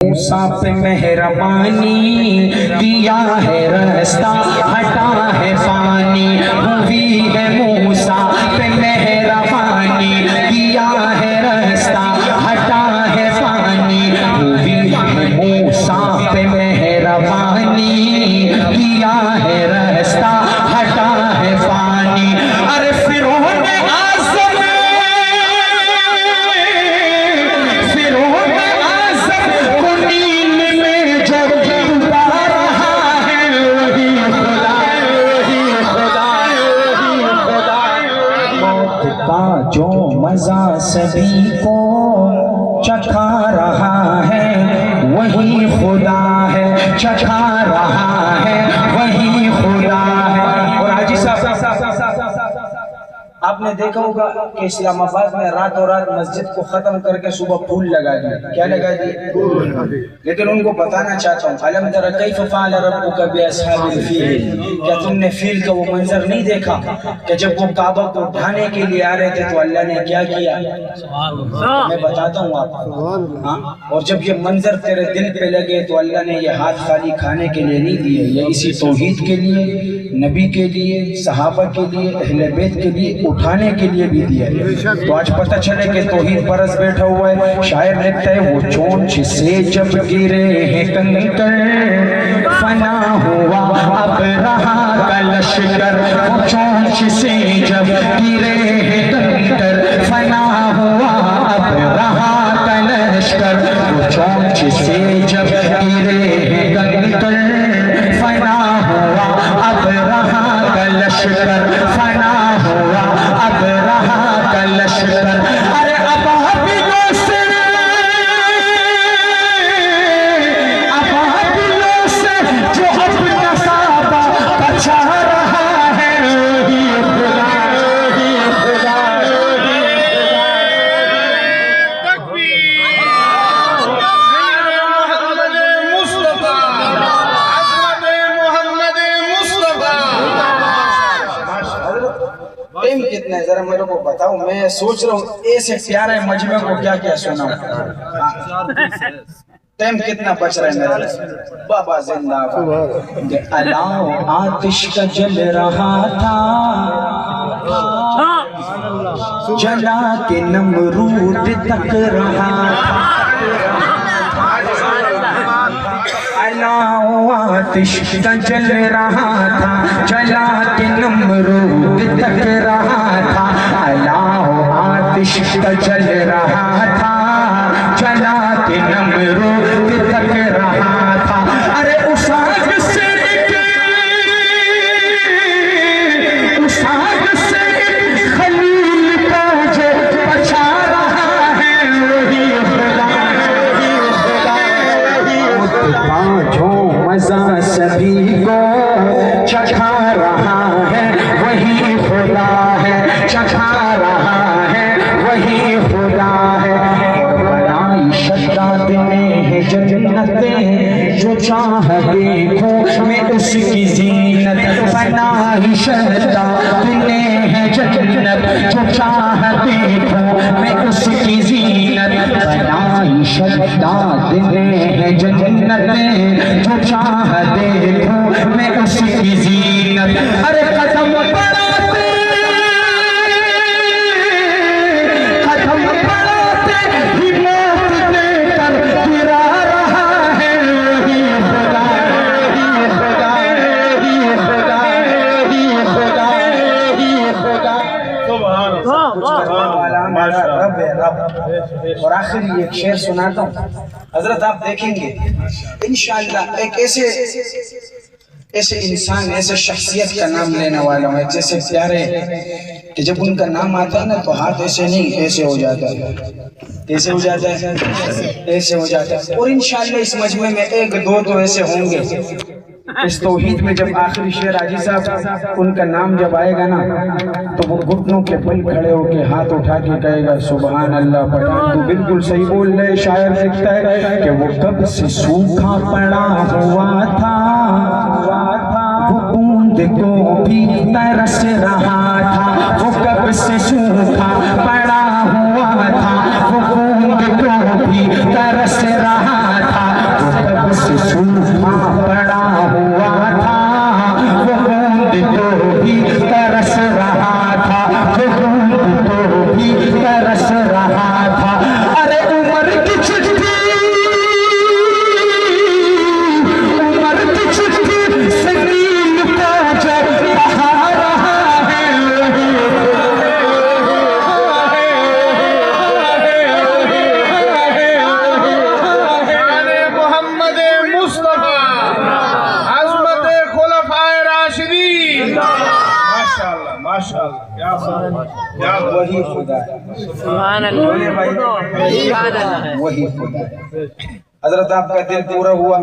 मूसा पे मेहरबानी दिया है रास्ता हटा है पानी, हुई है मूसा पे मेहरबानी दिया है रास्ता हटा है पानी, हुई है मूसा पे मेहरबानी दिया है रास्ता हटा है पानी। अरे फिरौन आज़म को नींद में जो डूबा रहा है वही खुदा, वही खुदा, वही खुदा। मौत का जो मजा सभी को चखा रहा है वही खुदा है, चखा रहा है वही खुदा है। और हाजी साहब आपने देखा होगा कि इस्लामाबाद में रातों रात मस्जिद को खत्म करके सुबह फूल लगा दिए। क्या लगा दिए? लेकिन उनको बताना चाहता हूँ, अलम तरा कैफ फ़अल रब्बुका बिअस्हाबिल फील, क्या तुमने फील का वो मंजर नहीं देखा कि जब वो काबा को ढाने के लिए आ रहे थे तो अल्लाह ने क्या किया? मैं बताता हूँ आपको। हाँ, और जब ये मंजर तेरे दिल पे लगे तो अल्लाह ने ये हाथ खाली खाने के लिए नहीं दिए, ये इसी तौहीद के लिए, नबी के लिए, सहाबा के लिए, अहले बैत के लिए, उठाने के लिए भी दिया है। तो आज पता चले कि तौहीद परस बैठा हुआ है। शायर लिखता है वो चोंच से जब गिरे हैं कंकर फना हुआ अब रहा का लश्कर, वो चोंच से जब गिरे हैं कंकर फना हुआ अब रहा का लश्कर, वो चोंच से जब गिरे हैं कंकर फना हुआ अब रहा का लश्कर, फना हुआ अब रहा का लश्कर। अरे अबाबिलों से जो अपना साबा बचा रहा है वही खुदा, वही खुदा, वही टाइम कितना है जरा मेरे को बताओ। मैं सोच रहा हूँ ऐसे प्यारे मजमे को क्या क्या सुनाऊं। टाइम कितना बच रहा है मेरा? बाबा जिंदाबाद। अलाओ आतिश का जल रहा था जला के नमरूद तक रहा था, अलाओ आतिश का जल रहा था जला के नमरूद तक रहा था, अलाओ आतिश का जल रहा था जला के नमरूद तक रहा था। अरे उस आग से खलील का जो बचा रहा है वही खुदा, वही खुदा, वही खुदा। जो मजा सभी को चखा रहा है वही खुदा है, चखा रहा है वही खुदा है। शद्दाद में है जन्नतें जो चाह देखो मैं उसकी जीनत, बनाई शद्दाद में है जन्नत जो चाह देखो मैं उसकी जीनत, बनाई शद्दाद में है जन्नतें जो चाह देखो मैं उसकी जीनत। अरे कदम बढ़ाते कदम बढ़ाते हिम्मत देकर गिरा रहा है वही खुदा, वही खुदा, वही खुदा, वही खुदा, वही खुदा। रब है रब। और आखिर एक शेर सुनाता हूँ हजरत, आप देखेंगे इंशाअल्लाह एक ऐसे इंसान, ऐसे शख्सियत का नाम लेने वाला हूँ, जैसे प्यारे कि जब उनका नाम आता है ना तो हाथ ऐसे नहीं ऐसे हो जाता है, ऐसे हो जाता है, ऐसे हो जाता है। और इंशाअल्लाह इस मजमे में एक दो तो ऐसे होंगे इस तौहीद में। जब आखिरी शेर हाजी साहब उनका नाम जब आएगा ना तो वो घुटनों के बल खड़े होके हाथ उठा के कहेगा सुभान अल्लाह। पठान तो बिल्कुल सही बोल रहे। शायर लिखता है कि वो कब से सूखा पड़ा हुआ था, वो बूंद को भी तरस रहा था, वो कब से सूखा पड़ा हुआ था, वो बूंद को भी तरस रहा था, वही खुदा है। बोले भाई, वही खुदा है। हजरत आपका दिल पूरा हुआ।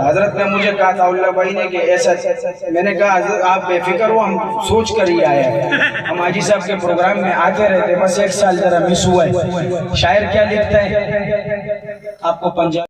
हजरत ने मुझे कहा था उल्ला भाई ने कि ऐसा, मैंने कहा हजरत आप बेफिक्र हो, हम सोच कर ही आए हैं। हम हाजी साहब के प्रोग्राम में आते रहते, बस 1 साल जरा मिस हुआ है। शायर क्या लिखता है आपको पंजाब